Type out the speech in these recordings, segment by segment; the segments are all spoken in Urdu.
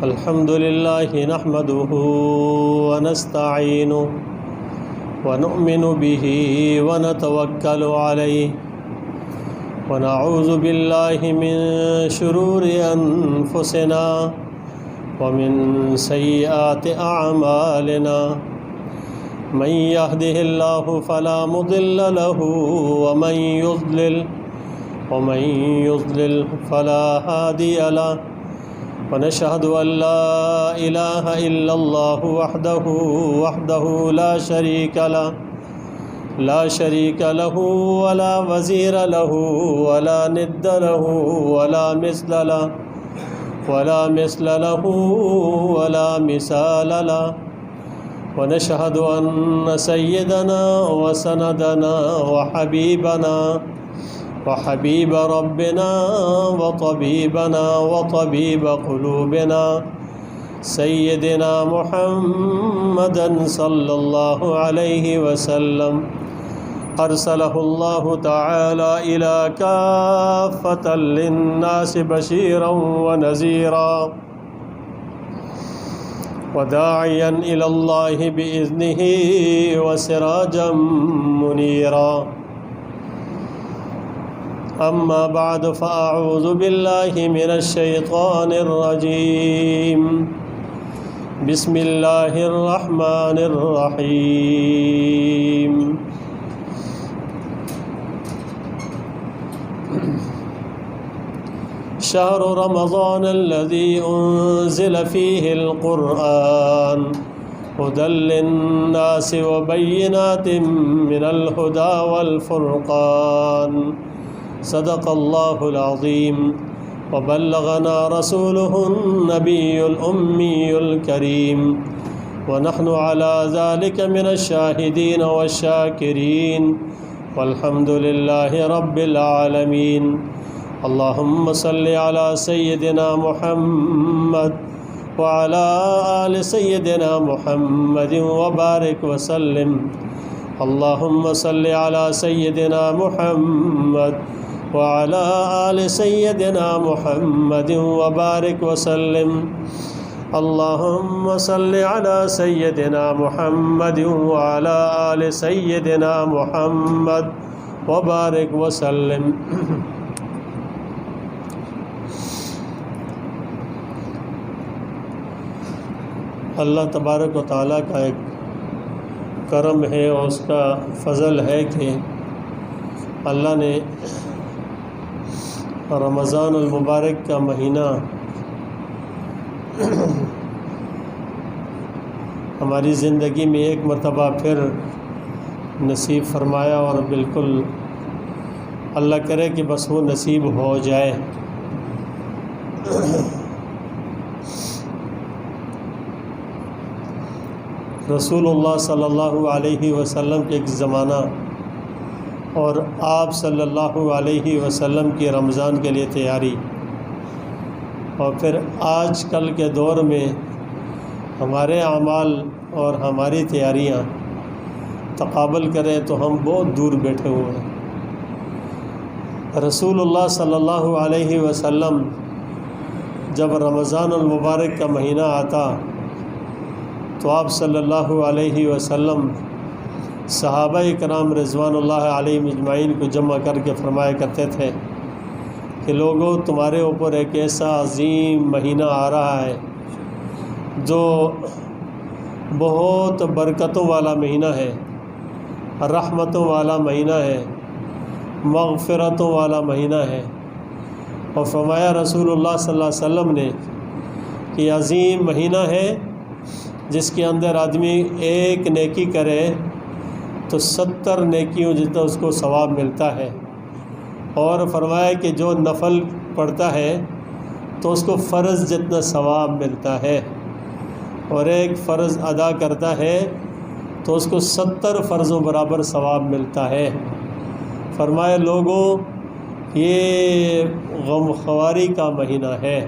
الحمد لله نحمده ونستعينه ونؤمن به ونتوكل عليه ونعوذ بالله من شرور أنفسنا ومن سيئات أعمالنا من يهده الله فلا مضل له ومن يضلل فلا هادي له ونشهد أن لا إله إلا الله وحده لا شريك له ولا وزير له ولا ند له ولا مثل له ولا مثال له ونشهد أن سيدنا وسندنا وحبيب ربنا وطبيبنا وطبيب قلوبنا سيدنا محمدا صلى الله عليه وسلم أرسله الله تعالى إلى كافة للناس بشيرا ونذيرا وداعيا إلى الله بإذنه وسراجا منيرا أما بعد فأعوذ بالله من الشيطان الرجيم بسم الله الرحمن الرحيم شهر رمضان الذي أنزل فيه القرآن هدى للناس وبينات من الهدى والفرقان صدق الله العظيم وبلغنا رسوله النبي الأمي الكريم ونحن على ذلك من الشاهدين والشاكرين والحمد لله رب العالمين اللهم صل على سيدنا محمد وعلى آل سيدنا محمد وبارك وسلم اللهم صل على سيدنا محمد وعلى آل سيدنا محمد وبارك وسلم اللهم صل على سيدنا محمد وعلى آل سيدنا محمد وبارك وسلم اللہ تبارک و تعالیٰ کا ایک کرم ہے اور اس کا فضل ہے کہ اللہ نے رمضان المبارک کا مہینہ ہماری زندگی میں ایک مرتبہ پھر نصیب فرمایا اور بالکل اللہ کرے کہ بس وہ نصیب ہو جائے۔ رسول اللہ صلی اللہ علیہ وسلم کے ایک زمانہ اور آپ صلی اللہ علیہ وسلم کی رمضان کے لیے تیاری، اور پھر آج کل کے دور میں ہمارے اعمال اور ہماری تیاریاں تقابل کریں تو ہم بہت دور بیٹھے ہوئے ہیں۔ رسول اللہ صلی اللہ علیہ وسلم جب رمضان المبارک کا مہینہ آتا تو آپ صلی اللہ علیہ وسلم صحابہ کرام رضوان اللہ علیہم اجمعین کو جمع کر کے فرمایا کرتے تھے کہ لوگوں، تمہارے اوپر ایک ایسا عظیم مہینہ آ رہا ہے جو بہت برکتوں والا مہینہ ہے، رحمتوں والا مہینہ ہے، مغفرتوں والا مہینہ ہے۔ اور فرمایا رسول اللہ صلی اللہ علیہ وسلم نے کہ عظیم مہینہ ہے جس کے اندر آدمی ایک نیکی کرے تو 70 نیکیوں جتنا اس کو ثواب ملتا ہے، اور فرمایا کہ جو نفل پڑھتا ہے تو اس کو فرض جتنا ثواب ملتا ہے، اور ایک فرض ادا کرتا ہے تو اس کو 70 فرضوں برابر ثواب ملتا ہے۔ فرمایا لوگوں، یہ غمخواری کا مہینہ ہے،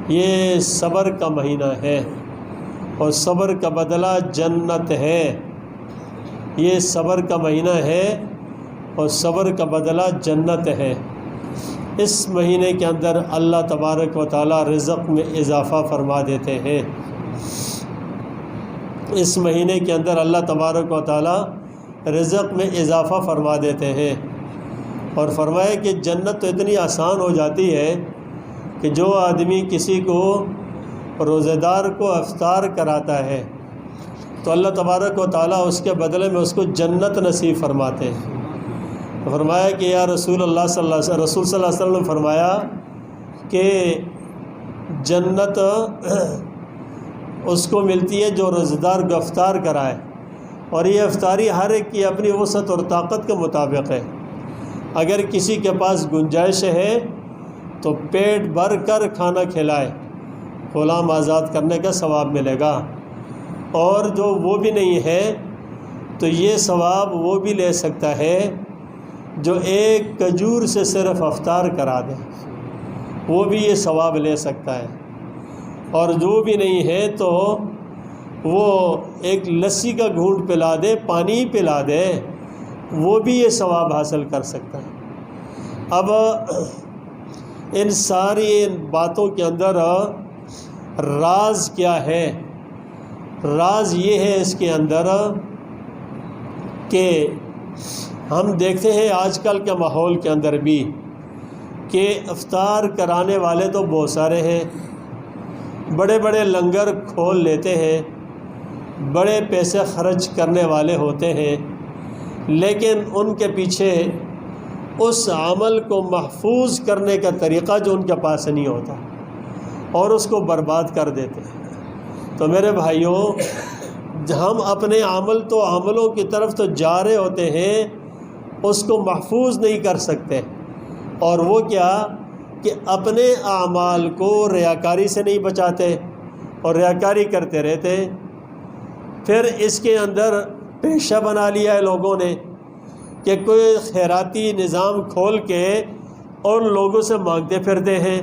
یہ صبر کا مہینہ ہے، اور صبر کا بدلہ جنت ہے۔ یہ صبر کا مہینہ ہے اور صبر کا بدلہ جنت ہے۔ اس مہینے کے اندر اللہ تبارک و تعالیٰ رزق میں اضافہ فرما دیتے ہیں۔ اس مہینے کے اندر اللہ تبارک و تعالیٰ رزق میں اضافہ فرما دیتے ہیں، اور فرمایا کہ جنت تو اتنی آسان ہو جاتی ہے کہ جو آدمی کسی کو روزہ دار کو افطار کراتا ہے تو اللہ تبارک و تعالیٰ اس کے بدلے میں اس کو جنت نصیب فرماتے ہیں۔ فرمایا کہ یا رسول اللہ صلی اللہ علیہ وسلم نے فرمایا کہ جنت اس کو ملتی ہے جو روزہ دار کو افطار کرائے، اور یہ افطاری ہر ایک کی اپنی وسعت اور طاقت کے مطابق ہے۔ اگر کسی کے پاس گنجائش ہے تو پیٹ بھر کر کھانا کھلائے، غلام آزاد کرنے کا ثواب ملے گا، اور جو وہ بھی نہیں ہے تو یہ ثواب وہ بھی لے سکتا ہے جو ایک کھجور سے صرف افطار کرا دے، وہ بھی یہ ثواب لے سکتا ہے، اور جو بھی نہیں ہے تو وہ ایک لسی کا گھونٹ پلا دے، پانی پلا دے، وہ بھی یہ ثواب حاصل کر سکتا ہے۔ اب ان ساری باتوں کے اندر راز کیا ہے؟ راز یہ ہے اس کے اندر کہ ہم دیکھتے ہیں آج کل کے ماحول کے اندر بھی کہ افطار کرانے والے تو بہت سارے ہیں، بڑے بڑے لنگر کھول لیتے ہیں، بڑے پیسے خرچ کرنے والے ہوتے ہیں، لیکن ان کے پیچھے اس عمل کو محفوظ کرنے کا طریقہ جو ان کے پاس نہیں ہوتا، اور اس کو برباد کر دیتے ہیں۔ تو میرے بھائیوں، ہم اپنے عملوں کی طرف تو جا رہے ہوتے ہیں، اس کو محفوظ نہیں کر سکتے، اور وہ کیا کہ اپنے اعمال کو ریاکاری سے نہیں بچاتے اور ریاکاری کرتے رہتے۔ پھر اس کے اندر پیشہ بنا لیا ہے لوگوں نے کہ کوئی خیراتی نظام کھول کے اور لوگوں سے مانگتے پھرتے ہیں،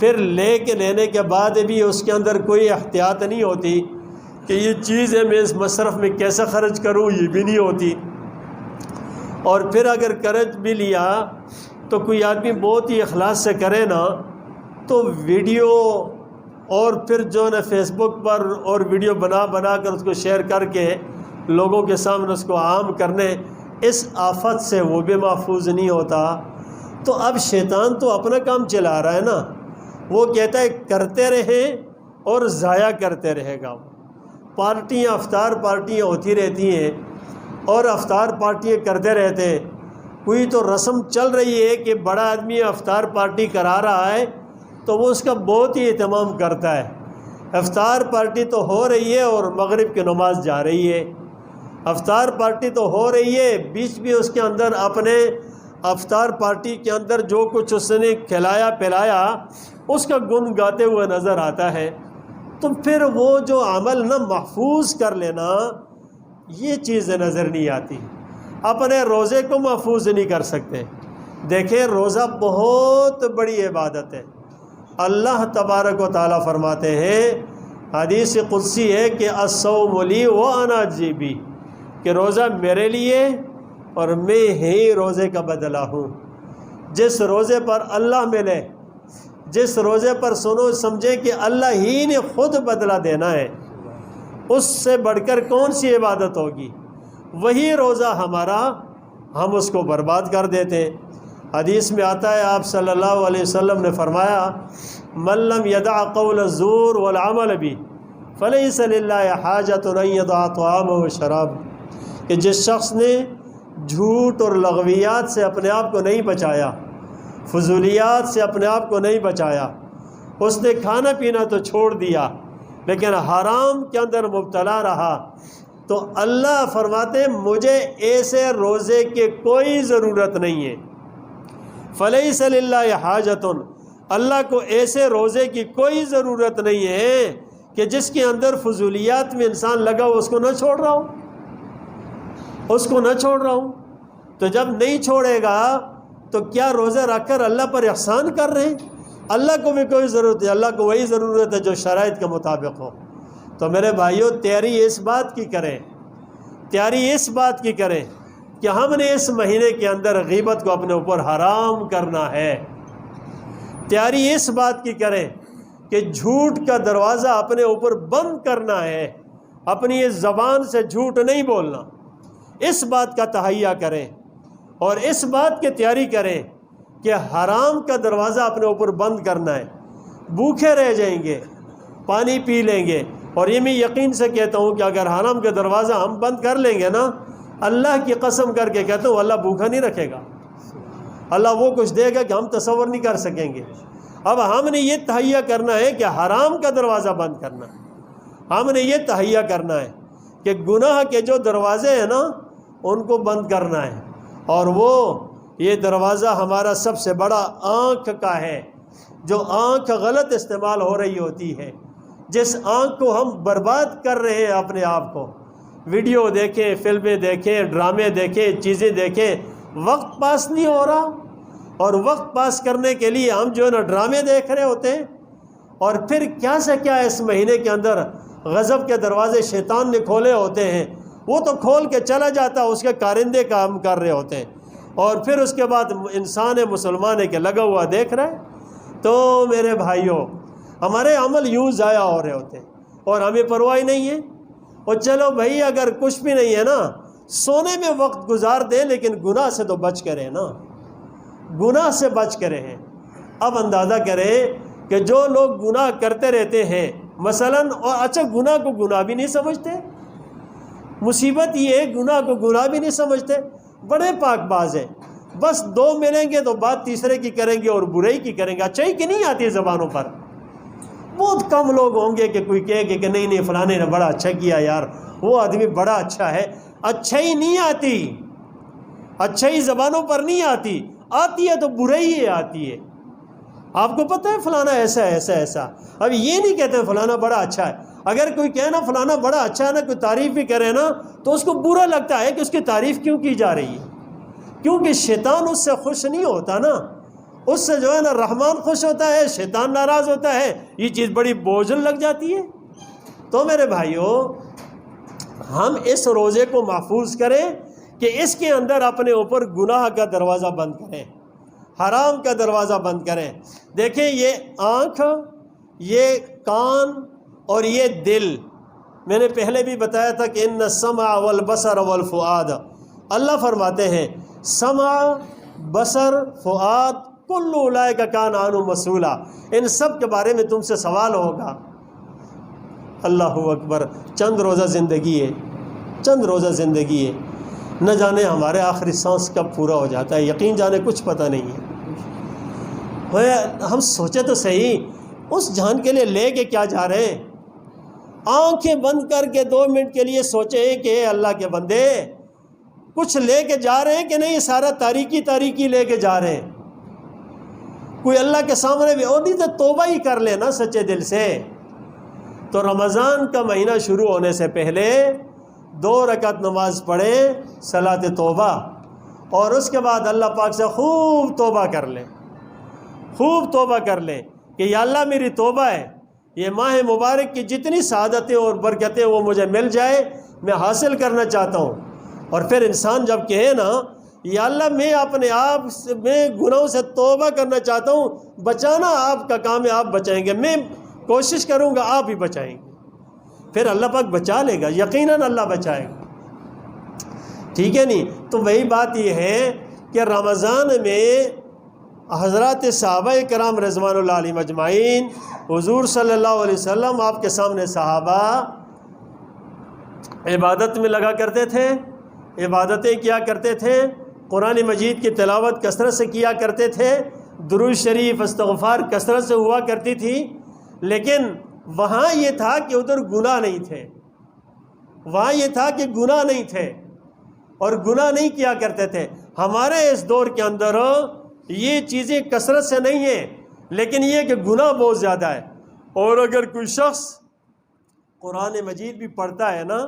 پھر لینے کے بعد بھی اس کے اندر کوئی احتیاط نہیں ہوتی کہ یہ چیز ہے میں اس مصرف میں کیسے خرچ کروں، یہ بھی نہیں ہوتی۔ اور پھر اگر قرض بھی لیا تو کوئی آدمی بہت ہی اخلاص سے کرے نا تو ویڈیو اور پھر جو ہے فیس بک پر اور ویڈیو بنا کر اس کو شیئر کر کے لوگوں کے سامنے اس کو عام کرنے، اس آفت سے وہ بھی محفوظ نہیں ہوتا۔ تو اب شیطان تو اپنا کام چلا رہا ہے نا، وہ کہتا ہے کرتے رہیں اور ضائع کرتے رہے گا۔ پارٹیاں، افطار پارٹیاں ہوتی رہتی ہیں اور افطار پارٹیاں کرتے رہتے ہیں۔ کوئی تو رسم چل رہی ہے کہ بڑا آدمی افطار پارٹی کرا رہا ہے تو وہ اس کا بہت ہی اہتمام کرتا ہے۔ افطار پارٹی تو ہو رہی ہے اور مغرب کی نماز جا رہی ہے، افطار پارٹی تو ہو رہی ہے، بیچ بھی اس کے اندر اپنے افطار پارٹی کے اندر جو کچھ اس نے کھلایا پلایا اس کا گن گاتے ہوئے نظر آتا ہے۔ تو پھر وہ جو عمل نہ محفوظ کر لینا، یہ چیزیں نظر نہیں آتی۔ اپنے روزے کو محفوظ نہیں کر سکتے۔ دیکھیں، روزہ بہت بڑی عبادت ہے۔ اللہ تبارک و تعالیٰ فرماتے ہیں، حدیث قدسی ہے کہ الصوم لی وانا اجزی بہ، کہ روزہ میرے لیے اور میں ہی روزے کا بدلہ ہوں۔ جس روزے پر اللہ ملے، جس روزے پر سنو سمجھیں کہ اللہ ہی نے خود بدلہ دینا ہے، اس سے بڑھ کر کون سی عبادت ہوگی؟ وہی روزہ ہمارا، ہم اس کو برباد کر دیتے ہیں۔ حدیث میں آتا ہے، آپ صلی اللہ علیہ وسلم نے فرمایا، من لم یدع قول الزور والعمل بہ فلیس للہ حاجۃ ان یدع طعامہ وشرابہ، کہ جس شخص نے جھوٹ اور لغویات سے اپنے آپ کو نہیں بچایا، فضولیات سے اپنے آپ کو نہیں بچایا، اس نے کھانا پینا تو چھوڑ دیا لیکن حرام کے اندر مبتلا رہا، تو اللہ فرماتے ہیں مجھے ایسے روزے کی کوئی ضرورت نہیں ہے۔ فلیس للہ حاجۃ، اللہ کو ایسے روزے کی کوئی ضرورت نہیں ہے کہ جس کے اندر فضولیات میں انسان لگا ہو اس کو نہ چھوڑ رہا ہوں، اس کو نہ چھوڑ رہا ہوں۔ تو جب نہیں چھوڑے گا تو کیا روزہ رکھ کر اللہ پر احسان کر رہے ہیں؟ اللہ کو بھی کوئی ضرورت ہے، اللہ کو وہی ضرورت ہے جو شرائط کے مطابق ہو۔ تو میرے بھائیوں، تیاری اس بات کی کریں، تیاری اس بات کی کریں کہ ہم نے اس مہینے کے اندر غیبت کو اپنے اوپر حرام کرنا ہے۔ تیاری اس بات کی کریں کہ جھوٹ کا دروازہ اپنے اوپر بند کرنا ہے، اپنی اس زبان سے جھوٹ نہیں بولنا، اس بات کا تہیہ کریں اور اس بات کی تیاری کریں کہ حرام کا دروازہ اپنے اوپر بند کرنا ہے۔ بھوکے رہ جائیں گے، پانی پی لیں گے، اور یہ میں یقین سے کہتا ہوں کہ اگر حرام کا دروازہ ہم بند کر لیں گے نا، اللہ کی قسم کر کے کہتا ہوں اللہ بھوکا نہیں رکھے گا، اللہ وہ کچھ دے گا کہ ہم تصور نہیں کر سکیں گے۔ اب ہم نے یہ تہیہ کرنا ہے کہ حرام کا دروازہ بند کرنا ہے، ہم نے یہ تہیہ کرنا ہے کہ گناہ کے جو دروازے ہیں نا ان کو بند کرنا ہے، اور وہ یہ دروازہ ہمارا سب سے بڑا آنکھ کا ہے۔ جو آنکھ غلط استعمال ہو رہی ہوتی ہے، جس آنکھ کو ہم برباد کر رہے ہیں اپنے آپ کو، ویڈیو دیکھیں، فلمیں دیکھیں، ڈرامے دیکھیں، چیزیں دیکھیں، وقت پاس نہیں ہو رہا، اور وقت پاس کرنے کے لیے ہم جو ہے نا ڈرامے دیکھ رہے ہوتے ہیں، اور پھر کیا سے کیا اس مہینے کے اندر غضب کے دروازے شیطان نے کھولے ہوتے ہیں، وہ تو کھول کے چلا جاتا، اس کے کارندے کام کر رہے ہوتے ہیں، اور پھر اس کے بعد انسان مسلمان کے لگا ہوا دیکھ رہا ہے۔ تو میرے بھائیوں، ہمارے عمل یوں ضائع ہو رہے ہوتے ہیں اور ہمیں پرواہ نہیں ہے۔ اور چلو بھائی اگر کچھ بھی نہیں ہے نا، سونے میں وقت گزار دیں، لیکن گناہ سے تو بچ کریں نا، گناہ سے بچ کریں ہیں۔ اب اندازہ کریں کہ جو لوگ گناہ کرتے رہتے ہیں مثلاً، اور اچھا گناہ کو گناہ بھی نہیں سمجھتے، مصیبت یہ ہے گناہ کو گناہ بھی نہیں سمجھتے، بڑے پاک باز ہیں، بس دو ملیں گے تو بات تیسرے کی کریں گے اور برائی کی کریں گے، اچھائی کی نہیں آتی زبانوں پر۔ بہت کم لوگ ہوں گے کہ کوئی کہے کہ نہیں فلانے نے بڑا اچھا کیا یار، وہ آدمی بڑا اچھا ہے۔ اچھائی نہیں آتی، اچھائی زبانوں پر نہیں آتی، آتی ہے تو برائی ہی آتی ہے۔ آپ کو پتہ ہے فلانا ایسا ایسا ایسا، اب یہ نہیں کہتے فلانا بڑا اچھا ہے۔ اگر کوئی کہے نا فلانا بڑا اچھا ہے نا، کوئی تعریف بھی کرے نا، تو اس کو برا لگتا ہے کہ اس کی تعریف کیوں کی جا رہی ہے، کیونکہ شیطان اس سے خوش نہیں ہوتا نا، اس سے جو ہے نا رحمان خوش ہوتا ہے، شیطان ناراض ہوتا ہے، یہ چیز بڑی بوجھل لگ جاتی ہے۔ تو میرے بھائیوں، ہم اس روزے کو محفوظ کریں کہ اس کے اندر اپنے اوپر گناہ کا دروازہ بند کریں، حرام کا دروازہ بند کریں۔ دیکھیں یہ آنکھ، یہ کان اور یہ دل، میں نے پہلے بھی بتایا تھا کہ ان السمع والبصر والفؤاد، اللہ فرماتے ہیں سمع، بصر، فؤاد، کل اولئک کان عنہ مسئولا، ان سب کے بارے میں تم سے سوال ہوگا۔ اللہ اکبر، چند روزہ زندگی ہے، چند روزہ زندگی ہے، نہ جانے ہمارے آخری سانس کب پورا ہو جاتا ہے، یقین جانے کچھ پتہ نہیں ہے۔ ہم سوچے تو صحیح، اس جان کے لیے لے کے کیا جا رہے ہیں؟ آنکھیں بند کر کے 2 منٹ کے لیے سوچیں کہ اے اللہ کے بندے، کچھ لے کے جا رہے ہیں کہ نہیں سارا تاریکی تاریکی لے کے جا رہے ہیں؟ کوئی اللہ کے سامنے بھی اور نہیں تو توبہ ہی کر لے نا سچے دل سے۔ تو رمضان کا مہینہ شروع ہونے سے پہلے 2 رکعت نماز پڑھیں، صلاۃ توبہ، اور اس کے بعد اللہ پاک سے خوب توبہ کر لیں، خوب توبہ کر لیں کہ یا اللہ میری توبہ ہے، یہ ماہ مبارک کی جتنی سعادتیں اور برکتیں وہ مجھے مل جائے، میں حاصل کرنا چاہتا ہوں۔ اور پھر انسان جب کہے نا یا اللہ میں اپنے آپ میں گناہوں سے توبہ کرنا چاہتا ہوں، بچانا آپ کا کام ہے، آپ بچائیں گے، میں کوشش کروں گا آپ ہی بچائیں گے، پھر اللہ پاک بچا لے گا، یقیناً اللہ بچائے گا، ٹھیک ہے نہیں؟ تو وہی بات یہ ہے کہ رمضان میں حضرات صحابہ کرام رضوان اللہ علیہم اجمعین، حضور صلی اللہ علیہ وسلم آپ کے سامنے صحابہ عبادت میں لگا کرتے تھے، عبادتیں کیا کرتے تھے، قرآن مجید کی تلاوت کثرت سے کیا کرتے تھے، درود شریف استغفار کثرت سے ہوا کرتی تھی، لیکن وہاں یہ تھا کہ ادھر گناہ نہیں تھے، وہاں یہ تھا کہ گناہ نہیں تھے اور گناہ نہیں کیا کرتے تھے۔ ہمارے اس دور کے اندر یہ چیزیں کثرت سے نہیں ہیں، لیکن یہ کہ گناہ بہت زیادہ ہے۔ اور اگر کوئی شخص قرآن مجید بھی پڑھتا ہے نا،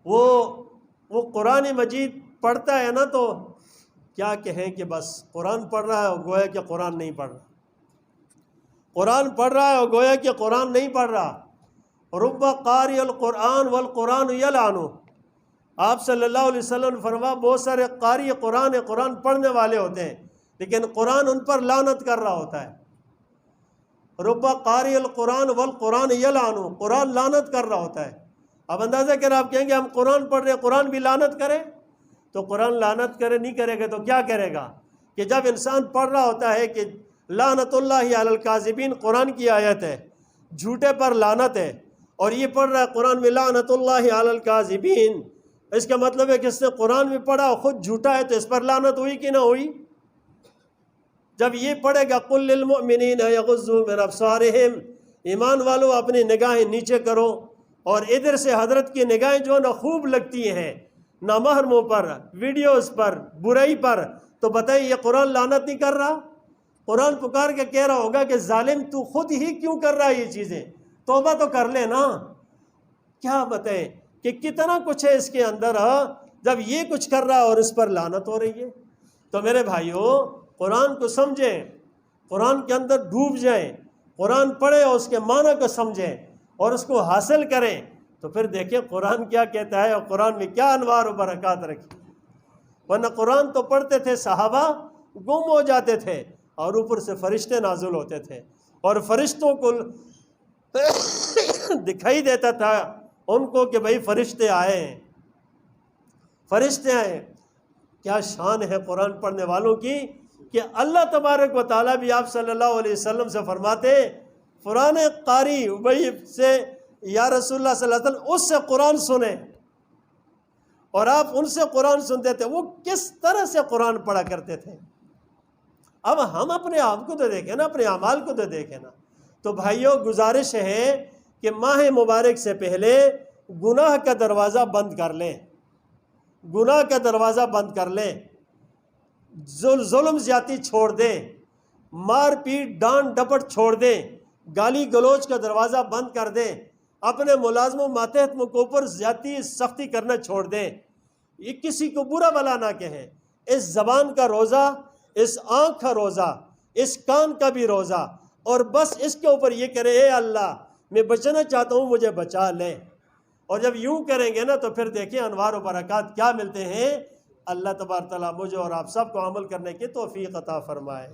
وہ قرآن مجید پڑھتا ہے نا، تو کیا کہیں کہ بس قرآن پڑھ رہا ہے گویا کہ قرآن نہیں پڑھ رہا، قرآن پڑھ رہا ہے گویا کہ قرآن نہیں پڑھ رہا۔ رب قاری القرآن والقرآن یلعنہ، آپ صلی اللہ علیہ وسلم فرما بہت سارے قاری قرآن پڑھنے والے ہوتے ہیں، لیکن قرآن ان پر لعنت کر رہا ہوتا ہے۔ رب قاری القرآن والقرآن یلعنو، قرآن لعنت کر رہا ہوتا ہے۔ اب اندازہ کریں، آپ کہیں گے ہم قرآن پڑھ رہے ہیں، قرآن بھی لعنت کرے؟ تو قرآن لعنت کرے نہیں کرے گا تو کیا کرے گا؟ کہ جب انسان پڑھ رہا ہوتا ہے کہ لعنت اللہ علی الکاذبین، قرآن کی آیت ہے، جھوٹے پر لعنت ہے، اور یہ پڑھ رہا ہے قرآن میں لعنت اللہ علی الکاذبین، اس کا مطلب ہے کہ اس نے قرآن بھی پڑھا اور خود جھوٹا ہے، تو اس پر لعنت ہوئی کہ نہ ہوئی؟ جب یہ پڑھے گا قل للمؤمنین یغضوا من ابصارہم، ایمان والو اپنی نگاہیں نیچے کرو، اور ادھر سے حضرت کی نگاہیں جو نہ خوب لگتی ہیں نامحرموں پر، ویڈیوز پر، برائی پر، تو بتائیں یہ قرآن لعنت نہیں کر رہا؟ قرآن پکار کے کہہ رہا ہوگا کہ ظالم تو خود ہی کیوں کر رہا ہے یہ چیزیں، توبہ تو کر لے نا۔ کیا بتائیں کہ کتنا کچھ ہے اس کے اندر، جب یہ کچھ کر رہا ہے اور اس پر لعنت ہو رہی ہے۔ تو میرے بھائیوں، قرآن کو سمجھیں، قرآن کے اندر ڈوب جائیں، قرآن پڑھیں اور اس کے معنی کو سمجھیں اور اس کو حاصل کریں، تو پھر دیکھیں قرآن کیا کہتا ہے اور قرآن میں کیا انوار و برکات رکھی۔ ورنہ قرآن تو پڑھتے تھے صحابہ، گم ہو جاتے تھے، اور اوپر سے فرشتے نازل ہوتے تھے، اور فرشتوں کو دکھائی دیتا تھا ان کو کہ بھئی فرشتے آئے ہیں، فرشتے آئے ہیں۔ کیا شان ہے قرآن پڑھنے والوں کی کہ اللہ تبارک و تعالیٰ بھی آپ صلی اللہ علیہ وسلم سے فرماتے، قرآن قاری ابی سے یا رسول اللہ صلی اللہ علیہ وسلم اس سے قرآن سنیں، اور آپ ان سے قرآن سنتے تھے، وہ کس طرح سے قرآن پڑھا کرتے تھے۔ اب ہم اپنے آپ کو تو دیکھیں نا، اپنے اعمال کو تو دیکھیں نا۔ تو بھائیوں، گزارش ہے کہ ماہ مبارک سے پہلے گناہ کا دروازہ بند کر لیں، گناہ کا دروازہ بند کر لیں، ظلم زیادتی چھوڑ دیں، مار پیٹ ڈانٹ ڈپٹ چھوڑ دیں، گالی گلوچ کا دروازہ بند کر دیں، اپنے ملازموں ماتحتوں کے اوپر زیادتی سختی کرنا چھوڑ دیں، یہ کسی کو برا بلا نہ کہیں۔ اس زبان کا روزہ، اس آنکھ کا روزہ، اس کان کا بھی روزہ، اور بس اس کے اوپر یہ کرے، اے اللہ میں بچنا چاہتا ہوں، مجھے بچا لیں۔ اور جب یوں کریں گے نا تو پھر دیکھیں انوار و برکات کیا ملتے ہیں۔ اللہ تبارک تعالیٰ مجھے اور آپ سب کو عمل کرنے کی توفیق عطا فرمائے۔